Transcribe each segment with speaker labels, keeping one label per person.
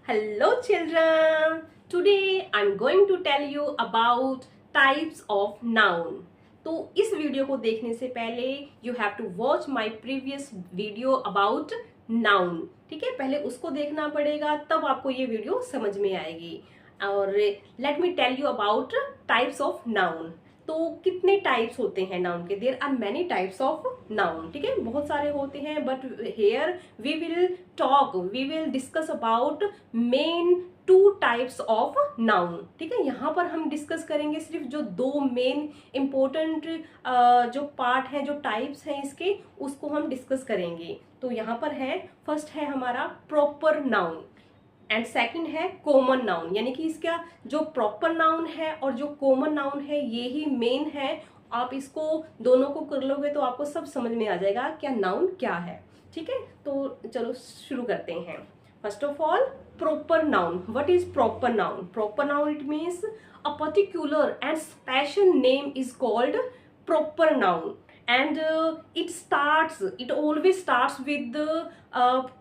Speaker 1: Hello children. Today I'm going to tell you about types of noun. तो इस video को देखने से पहले you have to watch my previous video about noun. ठीक है, पहले उसको देखना पड़ेगा, तब आपको ये वीडियो समझ में आएगी। और let me tell you about types of noun. तो कितने टाइप्स होते हैं नाउन के? There are many types of noun. ठीक है, बहुत सारे होते हैं, but here we will discuss about main two types of noun. ठीक है, यहाँ पर हम डिस्कस करेंगे सिर्फ जो दो मेन इंपॉर्टेंट जो पार्ट है, जो टाइप्स हैं इसके, उसको हम डिस्कस करेंगे। तो यहाँ पर है, फर्स्ट है हमारा प्रॉपर नाउन एंड सेकंड है कॉमन नाउन। यानी कि इसका जो प्रॉपर नाउन है और जो कॉमन नाउन है ये ही मेन है। आप इसको दोनों को कर लोगे तो आपको सब समझ में आ जाएगा क्या नाउन क्या है। ठीक है, तो चलो शुरू करते हैं। First of all, proper noun. What is proper noun? Proper noun it means a particular and special name is called proper noun and it always starts with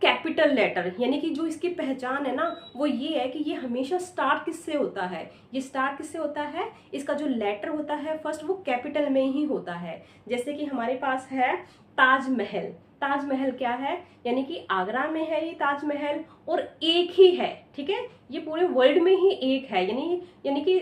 Speaker 1: capital letter. यानी कि जो इसकी पहचान है ना वो ये है कि ये हमेशा स्टार्ट किससे होता है? ये स्टार्ट किससे होता है? इसका जो लेटर होता है फर्स्ट वो कैपिटल में ही होता है। जैसे कि हमारे पास है ताजमहल। ताजमहल क्या है? यानी कि आगरा में है ये ताजमहल और एक ही है। ठीक है, ये पूरे वर्ल्ड में ही एक है। यानी कि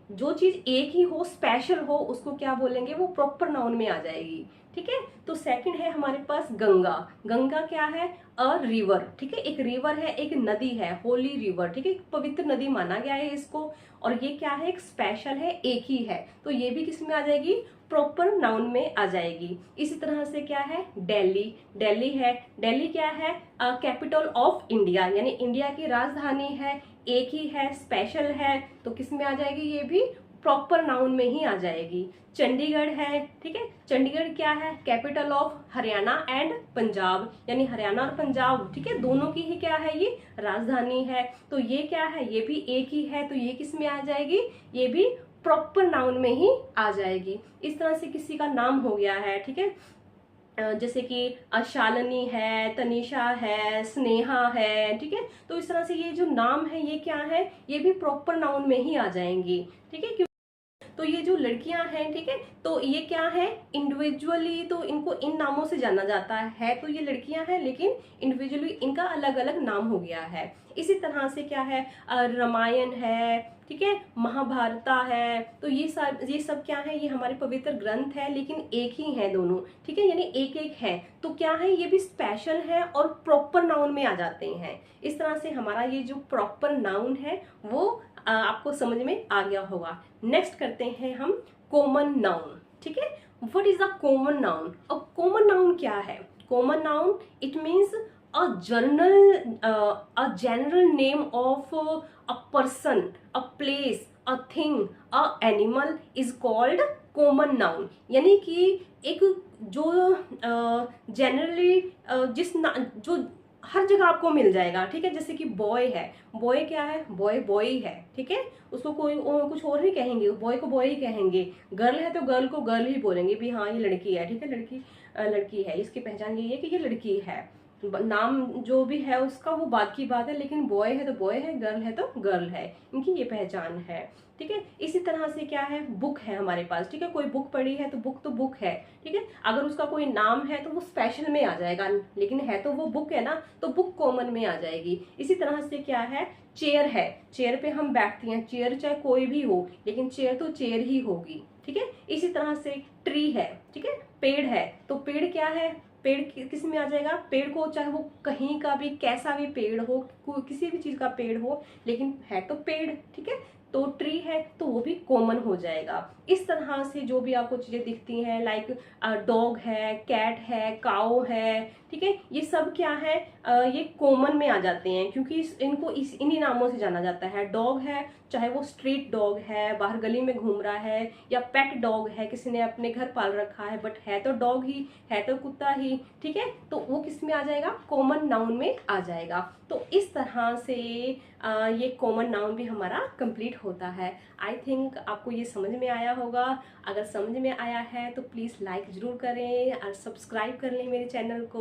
Speaker 1: जो चीज एक ही हो, स्पेशल हो, उसको क्या बोलेंगे? वो प्रॉपर नाउन में आ जाएगी। ठीक है, तो सेकंड है हमारे पास गंगा। गंगा क्या है? A river. ठीक है, एक रिवर है, एक नदी है, होली रिवर। ठीक है, एक पवित्र नदी माना गया है इसको। और ये क्या है? एक स्पेशल है, एक ही है, तो ये भी किस में आ जाएगी? प्रॉपर नाउन में आ जाएगी। इसी तरह से क्या है? दिल्ली। दिल्ली है, दिल्ली क्या है? कैपिटल ऑफ इंडिया, यानी इंडिया की राजधानी है, एक ही है, स्पेशल है, तो किस में आ जाएगी? ये भी प्रॉपर नाउन में ही आ जाएगी। चंडीगढ़ है। ठीक है, चंडीगढ़ क्या है? Capital of Haryana and Punjab, यानी हरियाणा और पंजाब, ठीक है, दोनों की ही क्या है? ये राजधानी है, तो ये क्या है? ये भी एक ही है, तो ये किस में आ जाएगी? ये भी प्रॉपर नाउन में ही आ जाएगी। इस तरह से किसी का नाम हो गया है, ठीक है, जैसे कि शालिनी है, तनिषा है, स्नेहा है। ठीक है, तो इस तरह से ये जो नाम है ये क्या है? ये भी प्रॉपर नाउन में ही आ जाएंगी। ठीक है, तो ये जो लड़कियां हैं, ठीक है, तो ये क्या है? इंडिविजुअली तो इनको इन नामों से जाना जाता है, तो ये लड़कियां हैं, लेकिन इंडिविजुअली इनका अलग अलग नाम हो गया है। इसी तरह से क्या है? रामायण है, ठीक है, महाभारता है, तो ये सब क्या है? ये हमारे पवित्र ग्रंथ है, लेकिन एक ही है दोनों। ठीक है, यानी एक एक है, तो क्या है? ये भी स्पेशल है और प्रॉपर नाउन में आ जाते हैं। इस तरह से हमारा ये जो प्रॉपर नाउन है वो आपको समझ में आ गया होगा। नेक्स्ट करते हैं हम कॉमन नाउन। ठीक है, what is a common noun? A common noun क्या है? Common noun it means a general name of a person, a place, a thing, a animal is called common noun। यानी कि एक जो जनरली जो हर जगह आपको मिल जाएगा। ठीक है, जैसे कि बॉय है, बॉय क्या है? बॉय बॉय ही है। ठीक है, उसको कोई कुछ और नहीं कहेंगे, बॉय को बॉय ही कहेंगे। गर्ल है तो गर्ल को गर्ल ही बोलेंगे भी हाँ ये लड़की है। ठीक है, लड़की लड़की है, इसकी पहचान यही है कि ये लड़की है। नाम जो भी है उसका वो बात की बात है, लेकिन बॉय है तो बॉय है, गर्ल है तो गर्ल है, इनकी ये पहचान है। ठीक है, इसी तरह से क्या है? बुक है हमारे पास। ठीक है, कोई बुक पढ़ी है तो बुक है। ठीक है, अगर उसका कोई नाम है तो वो स्पेशल में आ जाएगा, लेकिन है तो वो बुक है ना, तो बुक कॉमन में आ जाएगी। इसी तरह से क्या है? चेयर है, चेयर पे हम बैठते हैं, चेयर चाहे कोई भी हो, लेकिन चेयर तो चेयर ही होगी। ठीक है, इसी तरह से ट्री है। ठीक है, पेड़ है, तो पेड़ क्या है? पेड़ किस में आ जाएगा? पेड़ को चाहे वो कहीं का भी कैसा भी पेड़ हो, किसी भी चीज का पेड़ हो, लेकिन है तो पेड़। ठीक है, तो ट्री है तो वो भी कॉमन हो जाएगा। इस तरह से जो भी आपको चीजें दिखती हैं, लाइक डॉग है, कैट है, काऊ है, ठीक है, ये सब क्या है? ये कॉमन में आ जाते हैं, क्योंकि इनको इन्हीं नामों से जाना जाता है। डॉग है, चाहे वो स्ट्रीट डॉग है, बाहर गली में घूम रहा है, या पेट डॉग है, किसी ने अपने घर पाल रखा है, बट है तो डॉग ही, है तो कुत्ता ही। ठीक है, तो वो किस में आ जाएगा? कॉमन नाउन में आ जाएगा। तो इस तरह से ये कॉमन नाउन भी हमारा कंप्लीट होता है। आई थिंक आपको ये समझ में आया होगा। अगर समझ में आया है तो प्लीज़ लाइक ज़रूर करें और सब्सक्राइब कर लें मेरे चैनल को।